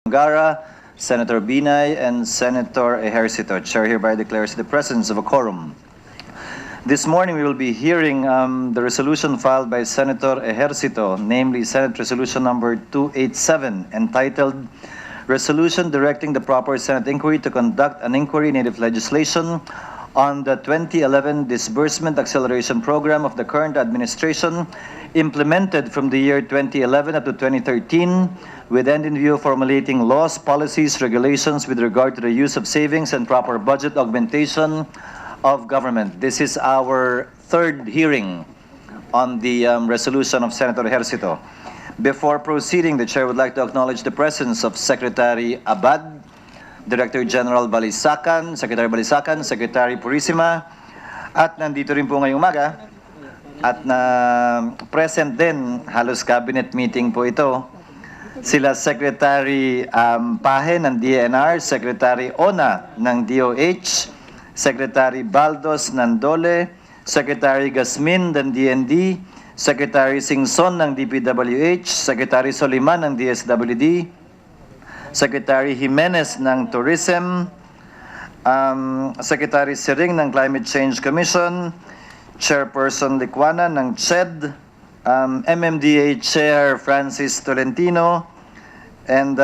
Gara, Senator Binay, and Senator Ejercito. Chair hereby declares the presence of a quorum. This morning we will be hearing the resolution filed by Senator Ejercito, namely Senate Resolution number 287, entitled Resolution Directing the Proper Senate Inquiry to Conduct an Inquiry Native Legislation on the 2011 Disbursement Acceleration Program of the current administration, implemented from the year 2011 up to 2013, with end in view of formulating laws, policies, regulations with regard to the use of savings and proper budget augmentation of government. This is our third hearing on the resolution of Senator Ejercito. Before proceeding, the Chair would like to acknowledge the presence of Secretary Abad, Director General Balisacan, Secretary Purisima, at nandito rin po ngayong umaga, at na present din, halos cabinet meeting po ito, sila Secretary Pahe ng DNR, Secretary Ona ng DOH, Secretary Baldos ng DOLE, Secretary Gasmin ng DND, Secretary Singson ng DPWH, Secretary Soliman ng DSWD, Secretary Jimenez ng Tourism, Secretary Siring ng Climate Change Commission, Chairperson Licuana ng CHED, MMDA Chair Francis Tolentino, and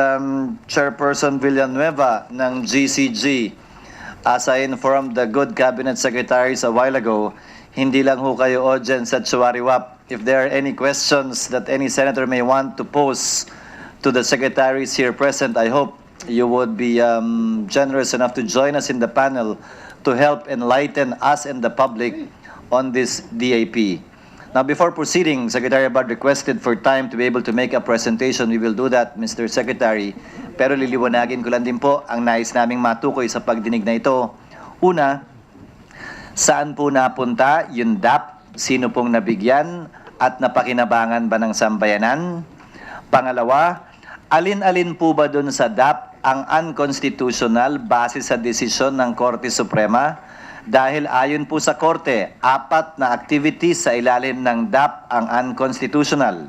Chairperson Villanueva ng GCG. As I informed the good cabinet secretaries a while ago, hindi lang ho kayo audience at Suwariwap. If there are any questions that any senator may want to pose to the secretaries here present, I hope you would be generous enough to join us in the panel to help enlighten us and the public on this DAP. Now, before proceeding, Secretary Abad requested for time to be able to make a presentation. We will do that, Mr. Secretary. Pero liliwanagin ko lang din po ang nais naming matukoy sa pagdinig na ito. Una, saan po napunta yung DAP? Sino pong nabigyan at napakinabangan ba ng sambayanan? Pangalawa, alin-alin po ba dun sa DAP ang unconstitutional base sa desisyon ng Korte Suprema? Dahil ayon po sa Korte, 4 na activities sa ilalim ng DAP ang unconstitutional.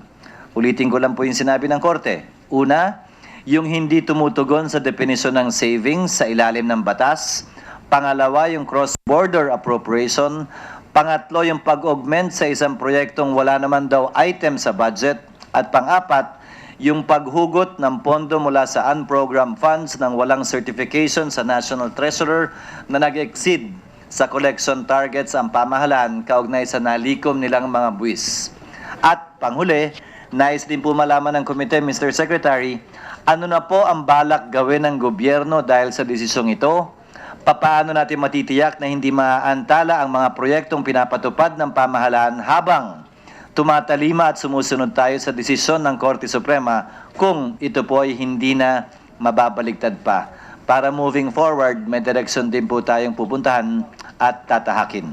Ulitin ko lang po yung sinabi ng Korte. Una, yung hindi tumutugon sa definisyon ng savings sa ilalim ng batas. Pangalawa, yung cross-border appropriation. Pangatlo, yung pag-augment sa isang proyektong wala naman daw item sa budget. At pang-apat, yung paghugot ng pondo mula sa unprogrammed funds ng walang certification sa National Treasurer na nag-exceed sa collection targets ang pamahalaan kaugnay sa nalikom nilang mga buwis. At panghuli, nais din po malaman ng komite, Mr. Secretary, ano na po ang balak gawin ng gobyerno dahil sa desisyong ito? Paano natin matitiyak na hindi maaantala ang mga proyektong pinapatupad ng pamahalaan habang tumatalima at sumusunod tayo sa desisyon ng Korte Suprema kung ito po ay hindi na mababaligtad pa? Para moving forward, may direction din po tayong pupuntahan at tatahakin.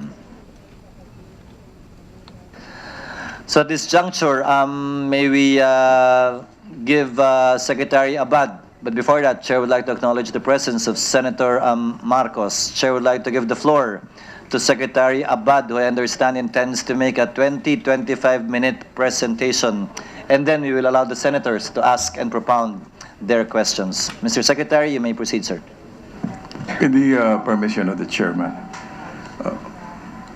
So at this juncture, may we give Secretary Abad. But before that, Chair would like to acknowledge the presence of Senator Marcos. Chair would like to give the floor to Secretary Abad, who I understand intends to make a 20-25-minute presentation. And then we will allow the senators to ask and propound their questions. Mr. Secretary, you may proceed, sir. With the permission of the chairman,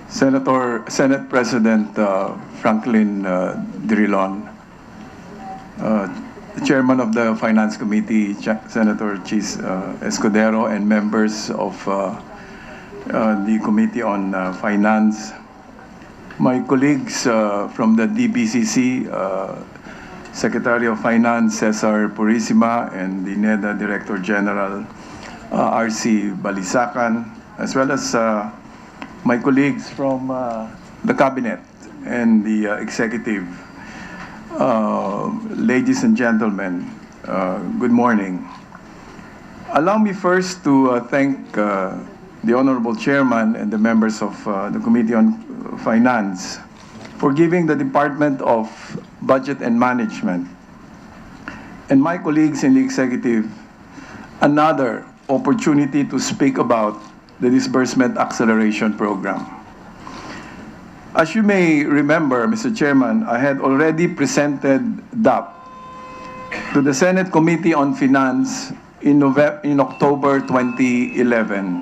Senate President Franklin Drilon, the chairman of the Finance Committee, Senator Chis Escudero, and members of the Committee on Finance, my colleagues from the DBCC, Secretary of Finance Cesar Purisima, and the NEDA Director General RC Balisacan, as well as my colleagues from the Cabinet and the Executive. Ladies and gentlemen, good morning. Allow me first to thank the Honorable Chairman and the members of the Committee on Finance for giving the Department of Budget and Management and my colleagues in the Executive another opportunity to speak about the Disbursement Acceleration Program. As you may remember, Mr. Chairman, I had already presented DAP to the Senate Committee on Finance in October 2011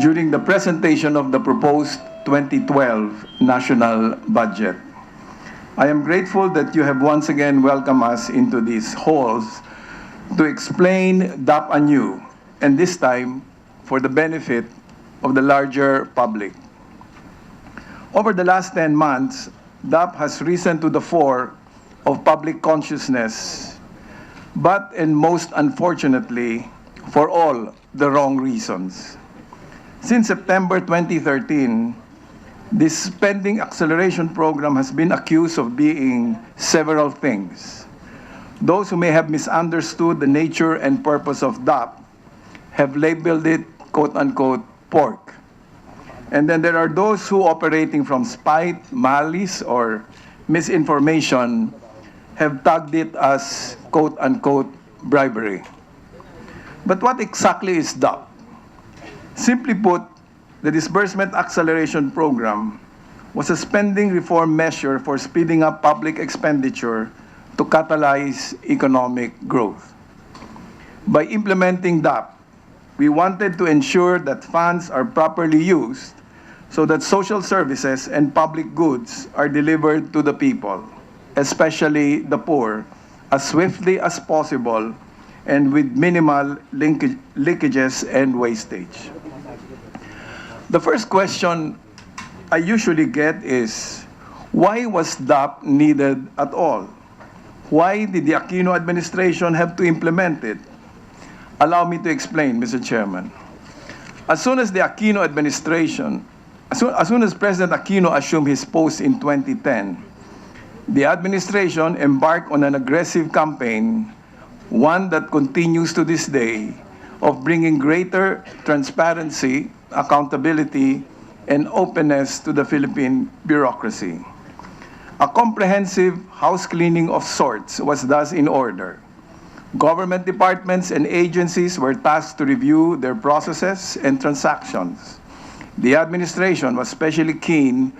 during the presentation of the proposed 2012 national budget. I am grateful that you have once again welcomed us into these halls to explain DAP anew, and this time for the benefit of the larger public. Over the last 10 months, DAP has risen to the fore of public consciousness, but, and most unfortunately, for all the wrong reasons. Since September 2013, this spending acceleration program has been accused of being several things. Those who may have misunderstood the nature and purpose of DAP have labeled it, quote-unquote, pork. And then there are those who, operating from spite, malice, or misinformation, have tagged it as, quote-unquote, bribery. But what exactly is DAP? Simply put, the Disbursement Acceleration Program was a spending reform measure for speeding up public expenditure to catalyze economic growth. By implementing DAP, we wanted to ensure that funds are properly used so that social services and public goods are delivered to the people, especially the poor, as swiftly as possible and with minimal leakages and wastage. The first question I usually get is, why was DAP needed at all? Why did the Aquino administration have to implement it? Allow me to explain, Mr. Chairman. As soon as the Aquino administration, as soon as President Aquino assumed his post in 2010, the administration embarked on an aggressive campaign, one that continues to this day, of bringing greater transparency, accountability, and openness to the Philippine bureaucracy. A comprehensive house cleaning of sorts was thus in order. Government departments and agencies were tasked to review their processes and transactions. The administration was especially keen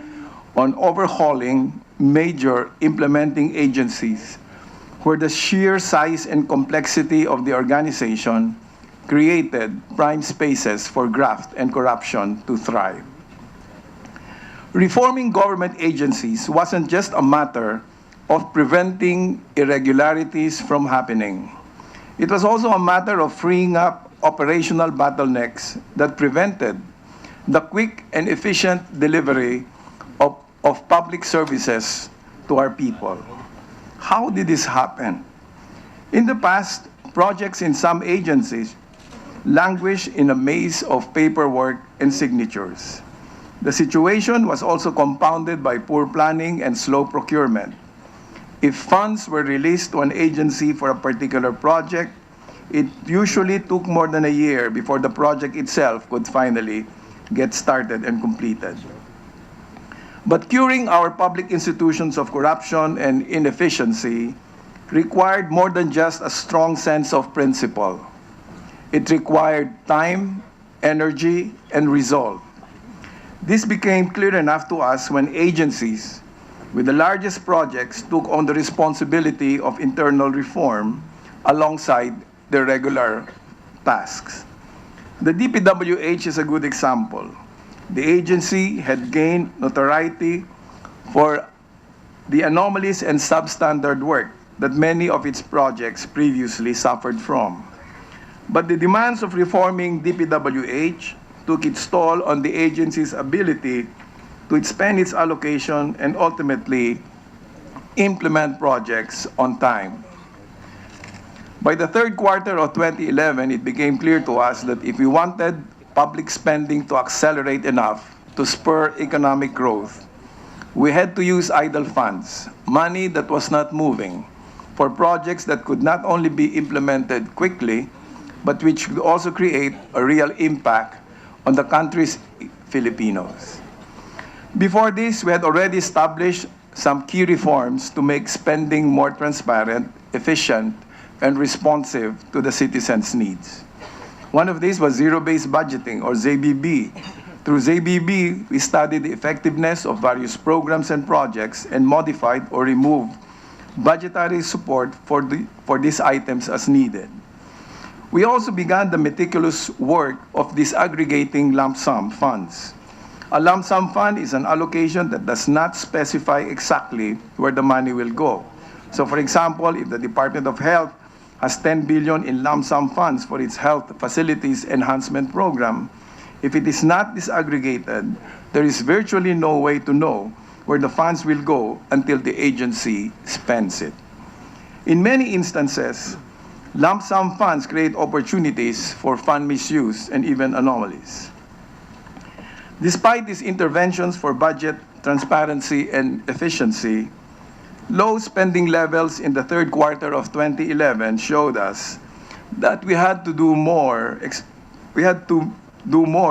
on overhauling major implementing agencies where the sheer size and complexity of the organization created prime spaces for graft and corruption to thrive. Reforming government agencies wasn't just a matter of preventing irregularities from happening. It was also a matter of freeing up operational bottlenecks that prevented the quick and efficient delivery of public services to our people. How did this happen? In the past, projects in some agencies languished in a maze of paperwork and signatures. The situation was also compounded by poor planning and slow procurement. If funds were released to an agency for a particular project, it usually took more than a year before the project itself could finally get started and completed. But curing our public institutions of corruption and inefficiency required more than just a strong sense of principle. It required time, energy, and resolve. This became clear enough to us when agencies with the largest projects took on the responsibility of internal reform alongside their regular tasks. The DPWH is a good example. The agency had gained notoriety for the anomalies and substandard work that many of its projects previously suffered from. But the demands of reforming DPWH took its toll on the agency's ability to expend its allocation and ultimately implement projects on time. By the third quarter of 2011, it became clear to us that if we wanted public spending to accelerate enough to spur economic growth, we had to use idle funds, money that was not moving, for projects that could not only be implemented quickly, but which could also create a real impact on the country's Filipinos. Before this, we had already established some key reforms to make spending more transparent, efficient, and responsive to the citizens' needs. One of these was zero-based budgeting, or ZBB. Through ZBB, we studied the effectiveness of various programs and projects and modified or removed budgetary support for these items as needed. We also began the meticulous work of disaggregating lump sum funds. A lump sum fund is an allocation that does not specify exactly where the money will go. So for example, if the Department of Health has 10 billion in lump sum funds for its health facilities enhancement program, if it is not disaggregated, there is virtually no way to know where the funds will go until the agency spends it. In many instances, lump sum funds create opportunities for fund misuse and even anomalies. Despite these interventions for budget transparency and efficiency, low spending levels in the third quarter of 2011 showed us that we had to do more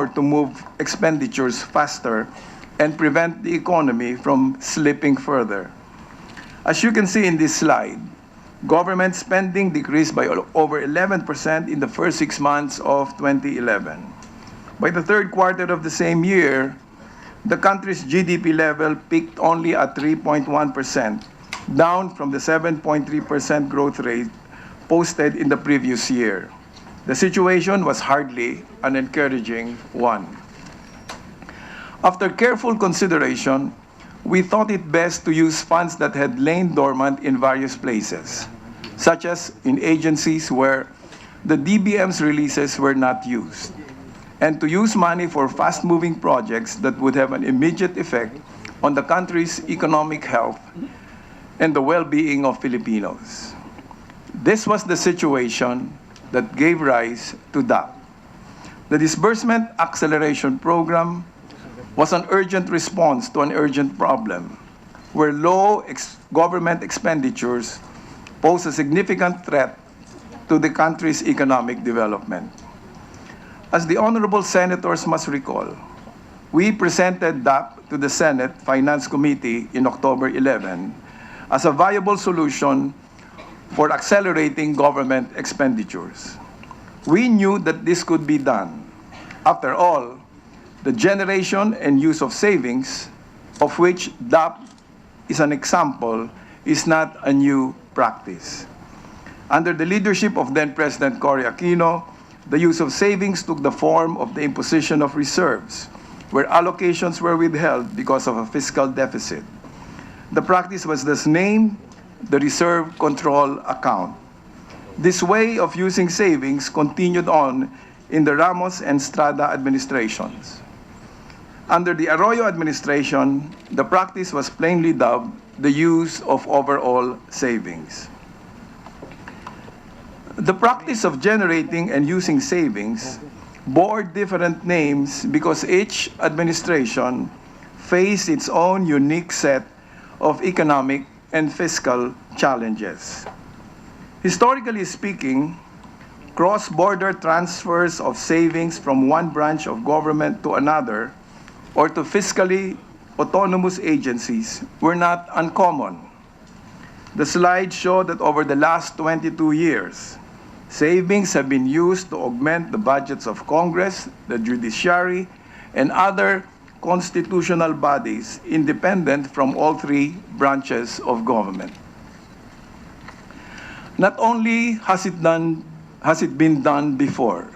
to move expenditures faster and prevent the economy from slipping further. As you can see in this slide, government spending decreased by over 11% in the first 6 months of 2011. By the third quarter of the same year, the country's GDP level peaked only at 3.1%, down from the 7.3% growth rate posted in the previous year. The situation was hardly an encouraging one. After careful consideration, we thought it best to use funds that had lain dormant in various places, such as in agencies where the DBM's releases were not used, and to use money for fast-moving projects that would have an immediate effect on the country's economic health and the well-being of Filipinos. This was the situation that gave rise to DAP. The Disbursement Acceleration Program was an urgent response to an urgent problem, where low government expenditures pose a significant threat to the country's economic development. As the honorable senators must recall, we presented DAP to the Senate Finance Committee in October 11 as a viable solution for accelerating government expenditures. We knew that this could be done. After all, the generation and use of savings, of which DAP is an example, is not a new practice. Under the leadership of then-President Cory Aquino, the use of savings took the form of the imposition of reserves, where allocations were withheld because of a fiscal deficit. The practice was thus named the Reserve Control Account. This way of using savings continued on in the Ramos and Estrada administrations. Under the Arroyo administration, the practice was plainly dubbed the use of overall savings. The practice of generating and using savings bore different names because each administration faced its own unique set of economic and fiscal challenges. Historically speaking, cross-border transfers of savings from one branch of government to another or to fiscally autonomous agencies were not uncommon. The slides show that over the last 22 years, savings have been used to augment the budgets of Congress, the judiciary, and other constitutional bodies independent from all three branches of government. Not only has it been done before,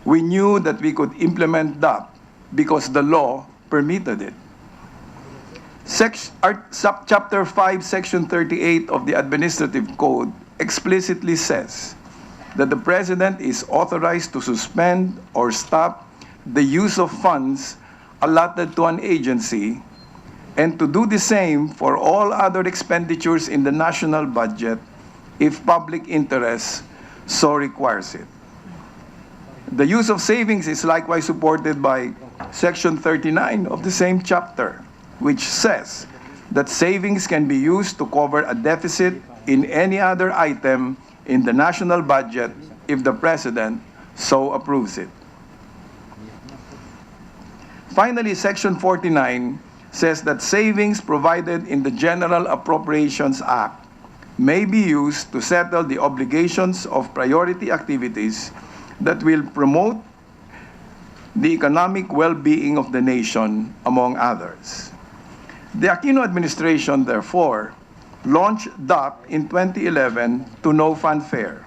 we knew that we could implement DAP because the law permitted it. Chapter 5, Section 38 of the Administrative Code explicitly says that the President is authorized to suspend or stop the use of funds allotted to an agency and to do the same for all other expenditures in the national budget if public interest so requires it. The use of savings is likewise supported by Section 39 of the same chapter, which says that savings can be used to cover a deficit in any other item in the national budget if the President so approves it. Finally, Section 49 says that savings provided in the General Appropriations Act may be used to settle the obligations of priority activities that will promote the economic well-being of the nation, among others. The Aquino administration, therefore, launched DAP in 2011 to no fanfare,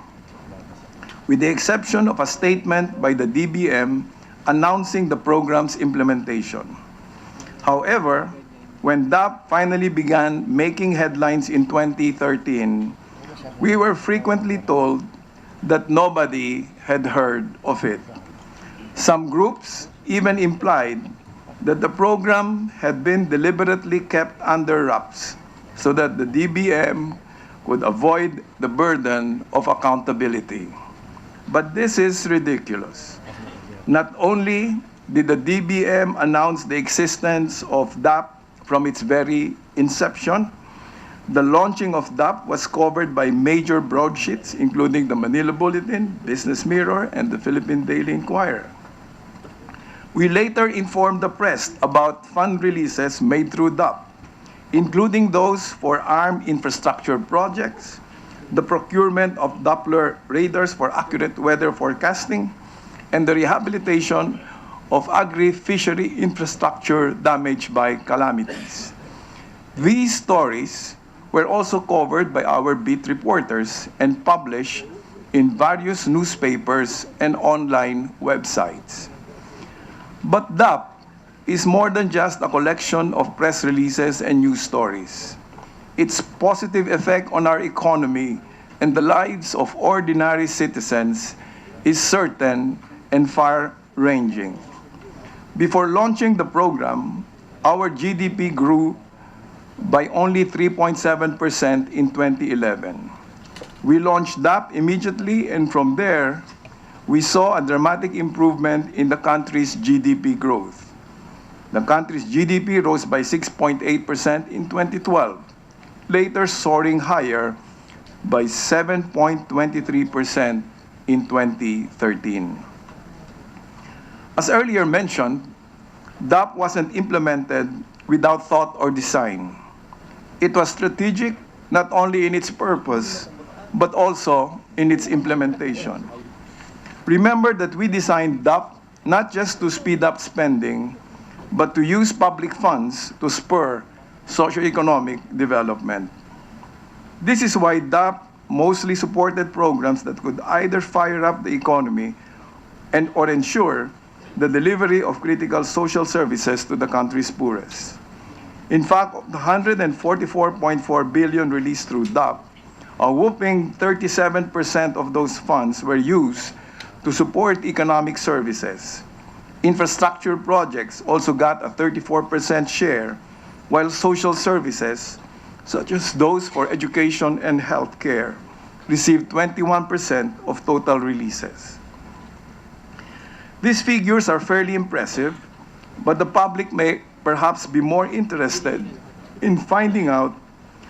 with the exception of a statement by the DBM announcing the program's implementation. However, when DAP finally began making headlines in 2013, we were frequently told that nobody had heard of it. Some groups even implied that the program had been deliberately kept under wraps so that the DBM could avoid the burden of accountability. But this is ridiculous. Not only did the DBM announce the existence of DAP from its very inception, the launching of DAP was covered by major broadsheets, including the Manila Bulletin, Business Mirror, and the Philippine Daily Inquirer. We later informed the press about fund releases made through DAP, including those for armed infrastructure projects, the procurement of Doppler radars for accurate weather forecasting, and the rehabilitation of agri-fishery infrastructure damaged by calamities. These stories were also covered by our beat reporters and published in various newspapers and online websites. But DAP is more than just a collection of press releases and news stories. Its positive effect on our economy and the lives of ordinary citizens is certain and far-ranging. Before launching the program, our GDP grew by only 3.7% in 2011. We launched DAP immediately, and from there, we saw a dramatic improvement in the country's GDP growth. The country's GDP rose by 6.8% in 2012, later soaring higher by 7.23% in 2013. As earlier mentioned, DAP wasn't implemented without thought or design. It was strategic not only in its purpose, but also in its implementation. Remember that we designed DAP not just to speed up spending, but to use public funds to spur socioeconomic development. This is why DAP mostly supported programs that could either fire up the economy or ensure the delivery of critical social services to the country's poorest. In fact, of the 144.4 billion released through DAP, a whopping 37% of those funds were used to support economic services. Infrastructure projects also got a 34% share, while social services, such as those for education and healthcare, received 21% of total releases. These figures are fairly impressive, but the public may perhaps be more interested in finding out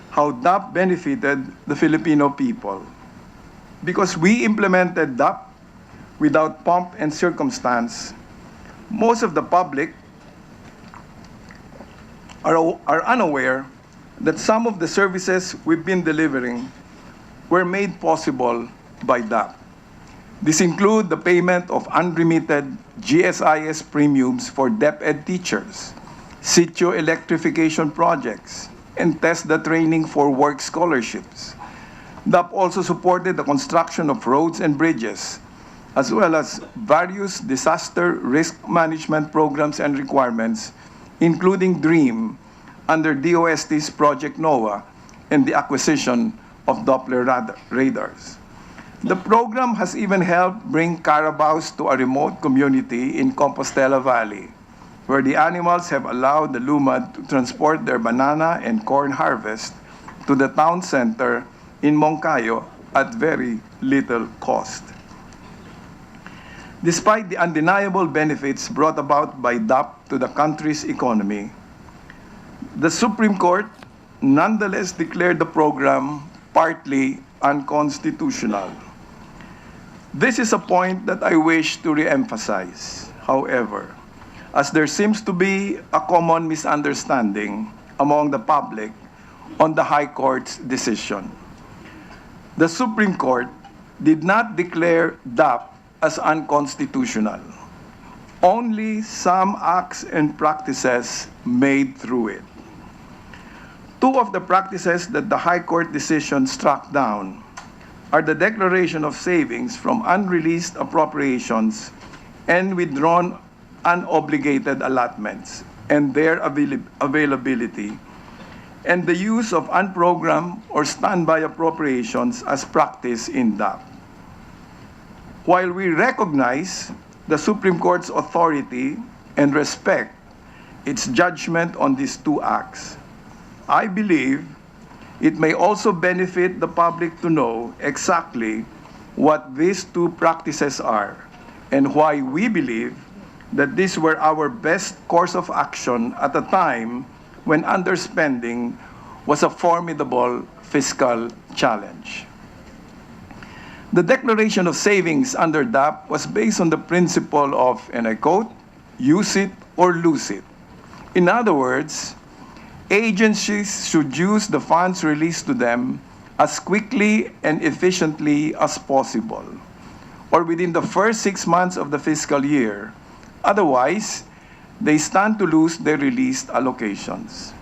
how DAP benefited the Filipino people. Because we implemented DAP without pomp and circumstance, most of the public are unaware that some of the services we've been delivering were made possible by DAP. This includes the payment of unremitted GSIS premiums for DepEd teachers, sitio electrification projects, and TESDA training for work scholarships. DAP also supported the construction of roads and bridges, as well as various disaster risk management programs and requirements, including DREAM, under DOST's Project NOAA, and the acquisition of Doppler radars. The program has even helped bring carabaos to a remote community in Compostela Valley, where the animals have allowed the lumad to transport their banana and corn harvest to the town center in Moncayo at very little cost. Despite the undeniable benefits brought about by DAP to the country's economy, the Supreme Court nonetheless declared the program partly unconstitutional. This is a point that I wish to re-emphasize, however, as there seems to be a common misunderstanding among the public on the High Court's decision. The Supreme Court did not declare DAP as unconstitutional. Only some acts and practices made through it. Two of the practices that the High Court decision struck down are the declaration of savings from unreleased appropriations and withdrawn unobligated allotments and their availability, and the use of unprogrammed or standby appropriations as practice in DAP. While we recognize the Supreme Court's authority and respect its judgment on these two acts, I believe it may also benefit the public to know exactly what these two practices are and why we believe that these were our best course of action at a time when underspending was a formidable fiscal challenge. The declaration of savings under DAP was based on the principle of, and I quote, use it or lose it. In other words, agencies should use the funds released to them as quickly and efficiently as possible, or within the first 6 months of the fiscal year. Otherwise, they stand to lose their released allocations.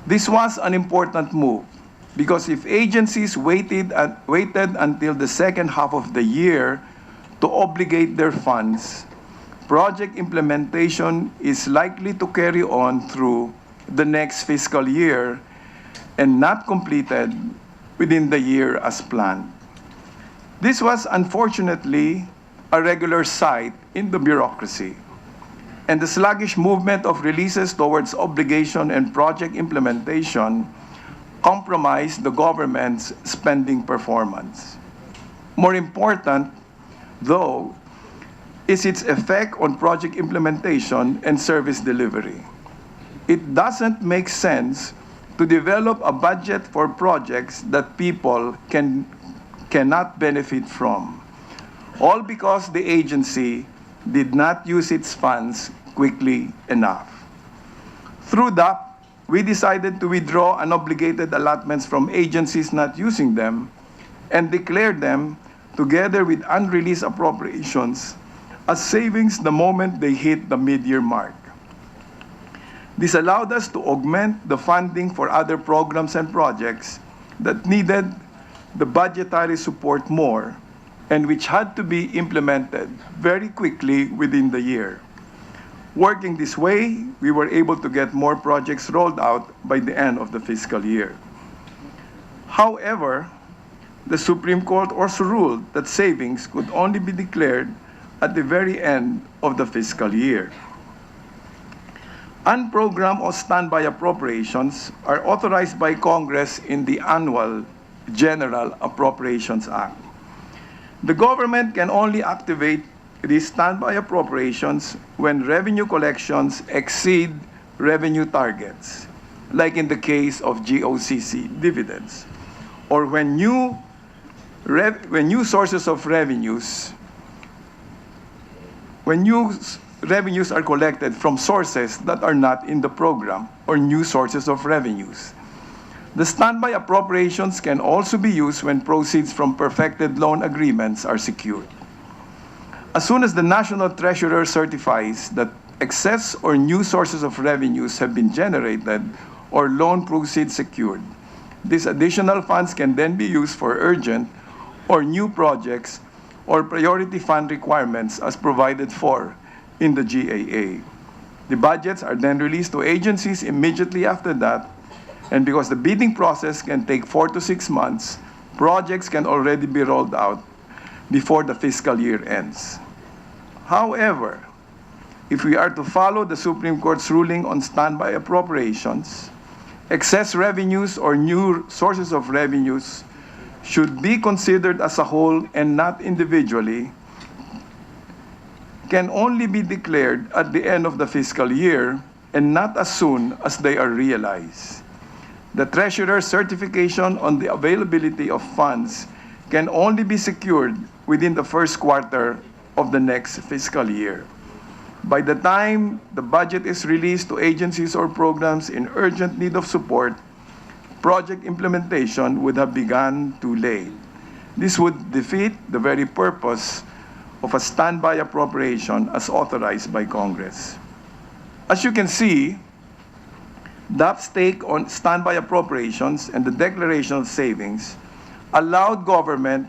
This was an important move because if agencies waited until the second half of the year to obligate their funds, project implementation is likely to carry on through the next fiscal year and not completed within the year as planned. This was unfortunately a regular sight in the bureaucracy, and the sluggish movement of releases towards obligation and project implementation compromised the government's spending performance. More important, though, is its effect on project implementation and service delivery. It doesn't make sense to develop a budget for projects that people cannot benefit from, all because the agency did not use its funds quickly enough. Through DAP, we decided to withdraw unobligated allotments from agencies not using them and declare them, together with unreleased appropriations, as savings the moment they hit the mid-year mark. This allowed us to augment the funding for other programs and projects that needed the budgetary support more and which had to be implemented very quickly within the year. Working this way, we were able to get more projects rolled out by the end of the fiscal year. However, the Supreme Court also ruled that savings could only be declared at the very end of the fiscal year. Unprogrammed or standby appropriations are authorized by Congress in the annual General Appropriations Act. The government can only activate these standby appropriations when revenue collections exceed revenue targets, like in the case of GOCC dividends, or when new sources of revenues, when new revenues are collected from sources that are not in the program, or new sources of revenues. The standby appropriations can also be used when proceeds from perfected loan agreements are secured. As soon as the National Treasurer certifies that excess or new sources of revenues have been generated or loan proceeds secured, these additional funds can then be used for urgent or new projects or priority fund requirements as provided for in the GAA. The budgets are then released to agencies immediately after that, and because the bidding process can take 4 to 6 months, projects can already be rolled out before the fiscal year ends. However, if we are to follow the Supreme Court's ruling on standby appropriations, excess revenues or new sources of revenues should be considered as a whole and not individually, can only be declared at the end of the fiscal year and not as soon as they are realized. The Treasurer's certification on the availability of funds can only be secured within the first quarter of the next fiscal year. By the time the budget is released to agencies or programs in urgent need of support, project implementation would have begun too late. This would defeat the very purpose of a standby appropriation as authorized by Congress. As you can see, DAP's take on standby appropriations and the declaration of savings allowed government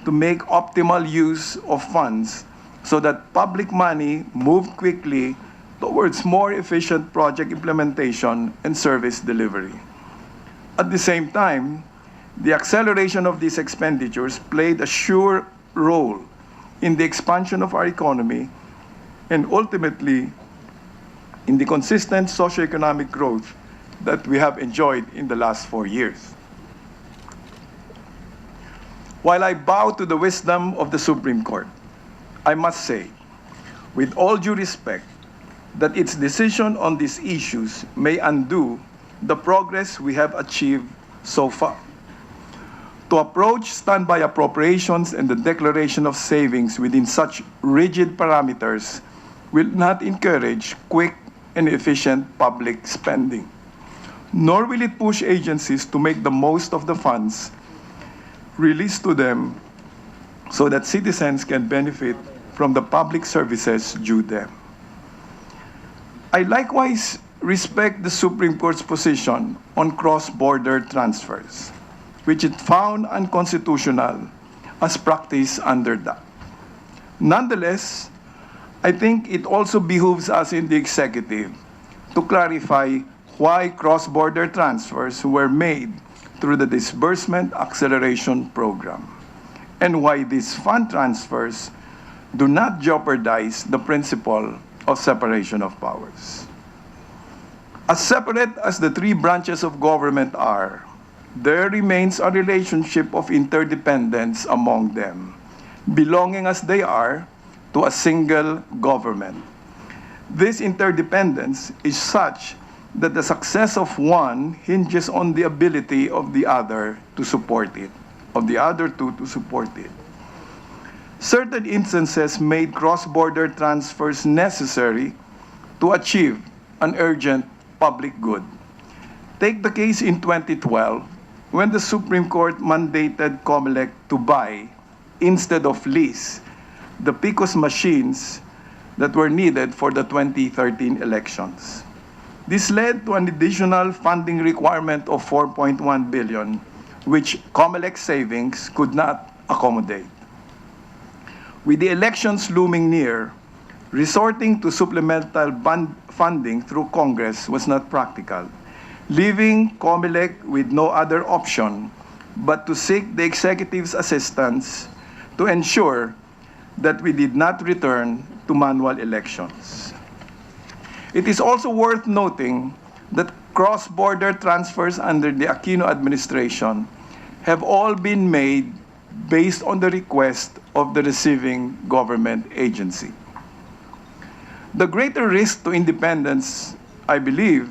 to make optimal use of funds so that public money moved quickly towards more efficient project implementation and service delivery. At the same time, the acceleration of these expenditures played a sure role in the expansion of our economy and ultimately in the consistent socioeconomic growth that we have enjoyed in the last 4 years. While I bow to the wisdom of the Supreme Court, I must say, with all due respect, that its decision on these issues may undo the progress we have achieved so far. To approach standby appropriations and the declaration of savings within such rigid parameters will not encourage quick and efficient public spending, nor will it push agencies to make the most of the funds released to them so that citizens can benefit from the public services due them. I likewise respect the Supreme Court's position on cross-border transfers, which it found unconstitutional as practiced under DAP. Nonetheless, I think it also behooves us in the executive to clarify why cross-border transfers were made through the Disbursement Acceleration Program, and why these fund transfers do not jeopardize the principle of separation of powers. As separate as the three branches of government are, there remains a relationship of interdependence among them, belonging as they are to a single government. This interdependence is such that the success of one hinges on the ability of the other to support it, of the other two to support it. Certain instances made cross-border transfers necessary to achieve an urgent public good. Take the case in 2012, when the Supreme Court mandated COMELEC to buy, instead of lease, the PICOS machines that were needed for the 2013 elections. This led to an additional funding requirement of 4.1 billion, which COMELEC savings could not accommodate. With the elections looming near, resorting to supplemental funding through Congress was not practical, leaving COMELEC with no other option but to seek the executive's assistance to ensure that we did not return to manual elections. It is also worth noting that cross-border transfers under the Aquino administration have all been made based on the request of the receiving government agency. The greater risk to independence, I believe,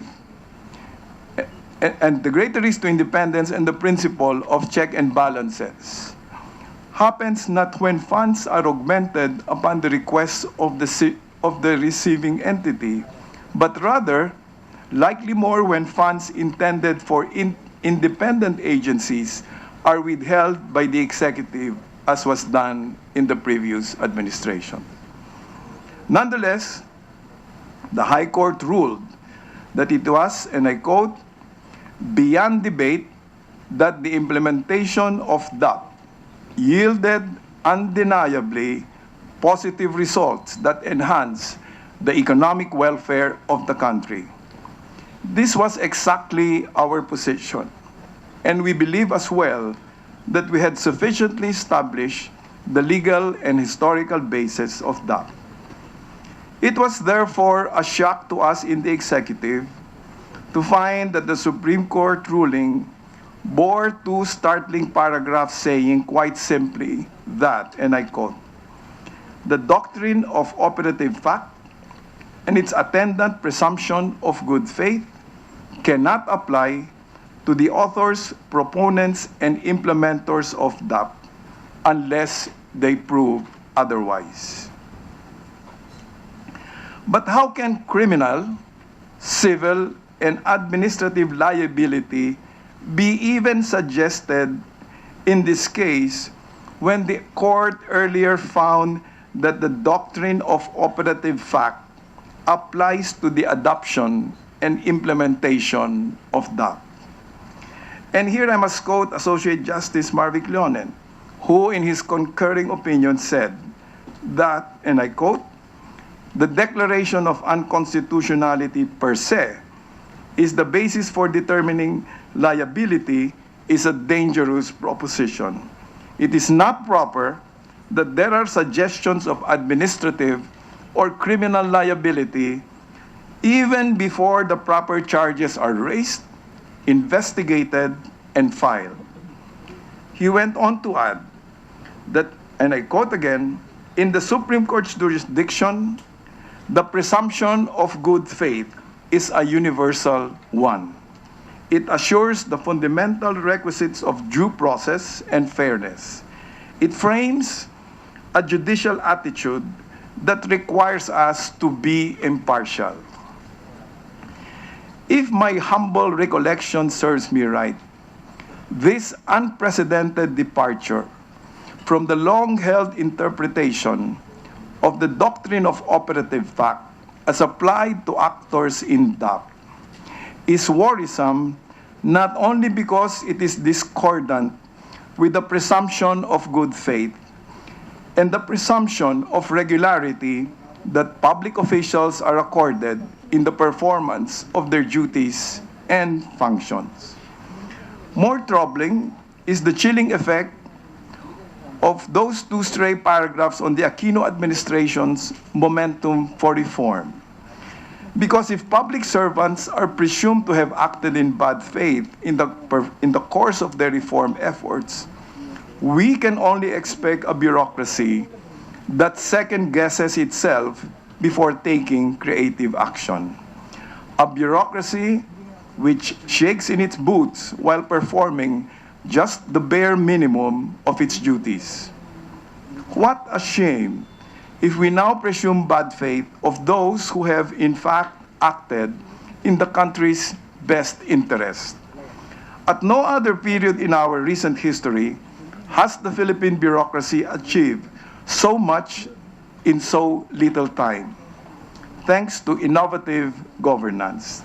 and the greater risk to independence and the principle of check and balances happens not when funds are augmented upon the request of the receiving entity, but rather, likely more when funds intended for independent agencies are withheld by the executive, as was done in the previous administration. Nonetheless, the High Court ruled that it was, and I quote, beyond debate that the implementation of DAP yielded undeniably positive results that enhance the economic welfare of the country. This was exactly our position, and we believe as well that we had sufficiently established the legal and historical basis of DAP. It was therefore a shock to us in the executive to find that the Supreme Court ruling bore two startling paragraphs saying quite simply that, and I quote, the doctrine of operative fact and its attendant presumption of good faith cannot apply to the authors, proponents, and implementers of DAP unless they prove otherwise. But how can criminal, civil, and administrative liability be even suggested in this case when the court earlier found that the doctrine of operative fact applies to the adoption and implementation of DAP. And here I must quote Associate Justice Marvick Leonen, who in his concurring opinion said that, and I quote, "The declaration of unconstitutionality per se is the basis for determining liability is a dangerous proposition. It is not proper that there are suggestions of administrative or criminal liability even before the proper charges are raised, investigated, and filed." He went on to add that, and I quote again, "In the Supreme Court's jurisdiction, the presumption of good faith is a universal one. It assures the fundamental requisites of due process and fairness. It frames a judicial attitude that requires us to be impartial." If my humble recollection serves me right, this unprecedented departure from the long-held interpretation of the doctrine of operative fact as applied to actors in DAP is worrisome not only because it is discordant with the presumption of good faith and the presumption of regularity that public officials are accorded in the performance of their duties and functions. More troubling is the chilling effect of those two stray paragraphs on the Aquino administration's momentum for reform. Because if public servants are presumed to have acted in bad faith in the course of their reform efforts, we can only expect a bureaucracy that second guesses itself before taking creative action. A bureaucracy which shakes in its boots while performing just the bare minimum of its duties. What a shame if we now presume bad faith of those who have in fact acted in the country's best interest. At no other period in our recent history has the Philippine bureaucracy achieved so much in so little time. Thanks to innovative governance,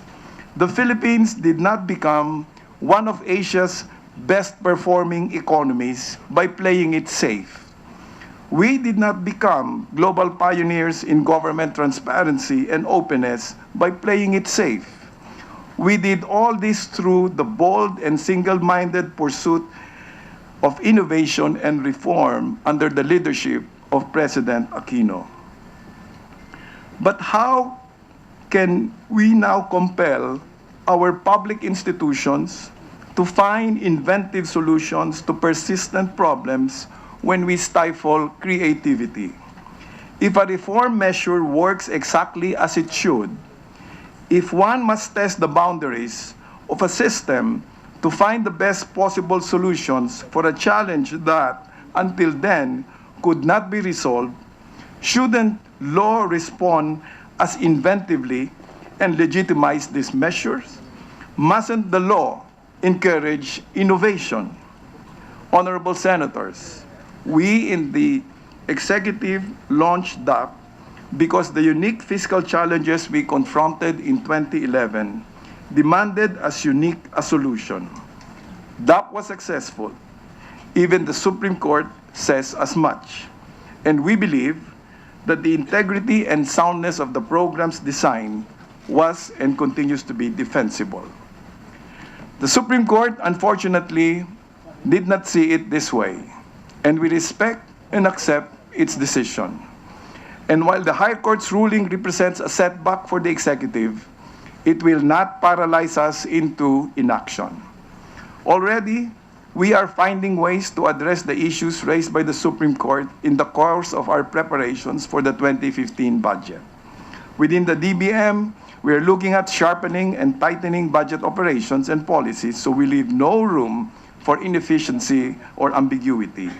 the Philippines did not become one of Asia's best-performing economies by playing it safe. We did not become global pioneers in government transparency and openness by playing it safe. We did all this through the bold and single-minded pursuit of innovation and reform under the leadership of President Aquino. But how can we now compel our public institutions to find inventive solutions to persistent problems when we stifle creativity? If a reform measure works exactly as it should, if one must test the boundaries of a system to find the best possible solutions for a challenge that, until then, could not be resolved, shouldn't law respond as inventively and legitimize these measures? Mustn't the law encourage innovation? Honorable Senators, we in the executive launched DAP because the unique fiscal challenges we confronted in 2011 demanded as unique a solution. DAP was successful. Even the Supreme Court says as much. And we believe that the integrity and soundness of the program's design was and continues to be defensible. The Supreme Court, unfortunately, did not see it this way, and we respect and accept its decision. And while the High Court's ruling represents a setback for the executive, it will not paralyze us into inaction. Already, we are finding ways to address the issues raised by the Supreme Court in the course of our preparations for the 2015 budget. Within the DBM, we are looking at sharpening and tightening budget operations and policies so we leave no room for inefficiency or ambiguity.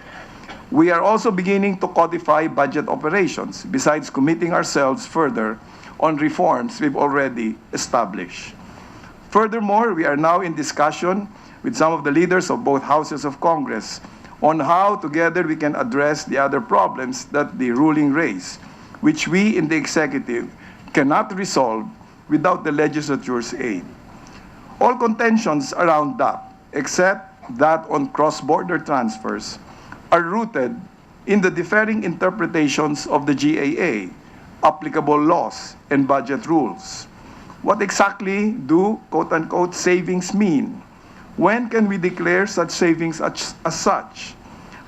We are also beginning to codify budget operations, besides committing ourselves further on reforms we've already established. Furthermore, we are now in discussion with some of the leaders of both houses of Congress on how together we can address the other problems that the ruling raised, which we in the executive cannot resolve without the legislature's aid. All contentions around DAP, except that on cross-border transfers, are rooted in the differing interpretations of the GAA, applicable laws, and budget rules. What exactly do quote-unquote savings mean? When can we declare such savings as such?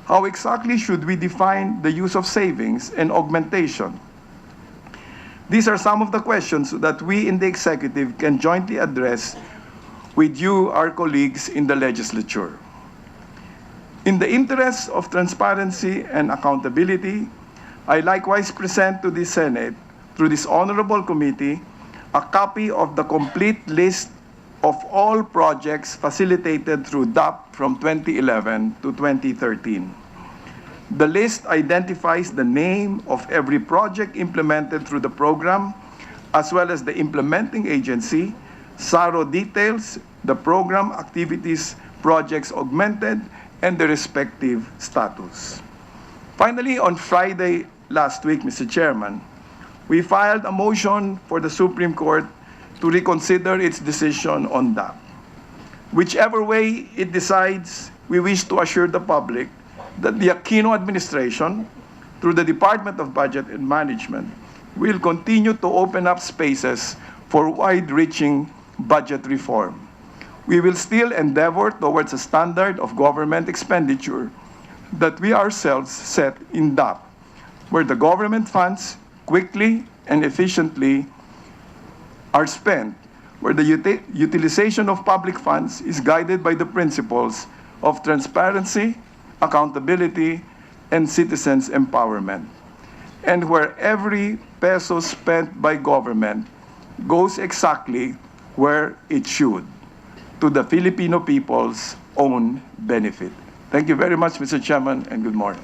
How exactly should we define the use of savings and augmentation? These are some of the questions that we in the executive can jointly address with you, our colleagues in the legislature. In the interest of transparency and accountability, I likewise present to the Senate, through this honorable committee, a copy of the complete list of all projects facilitated through DAP from 2011 to 2013. The list identifies the name of every project implemented through the program, as well as the implementing agency. SARO details the program activities, projects augmented, and the respective status. Finally, on Friday last week, Mr. Chairman, we filed a motion for the Supreme Court to reconsider its decision on DAP. Whichever way it decides, we wish to assure the public that the Aquino administration, through the Department of Budget and Management, will continue to open up spaces for wide-reaching budget reform. We will still endeavor towards a standard of government expenditure that we ourselves set in DAP, where the government funds quickly and efficiently are spent, where the utilization of public funds is guided by the principles of transparency, accountability, and citizens' empowerment, and where every peso spent by government goes exactly where it should, to the Filipino people's own benefit. Thank you very much, Mr. Chairman, and good morning.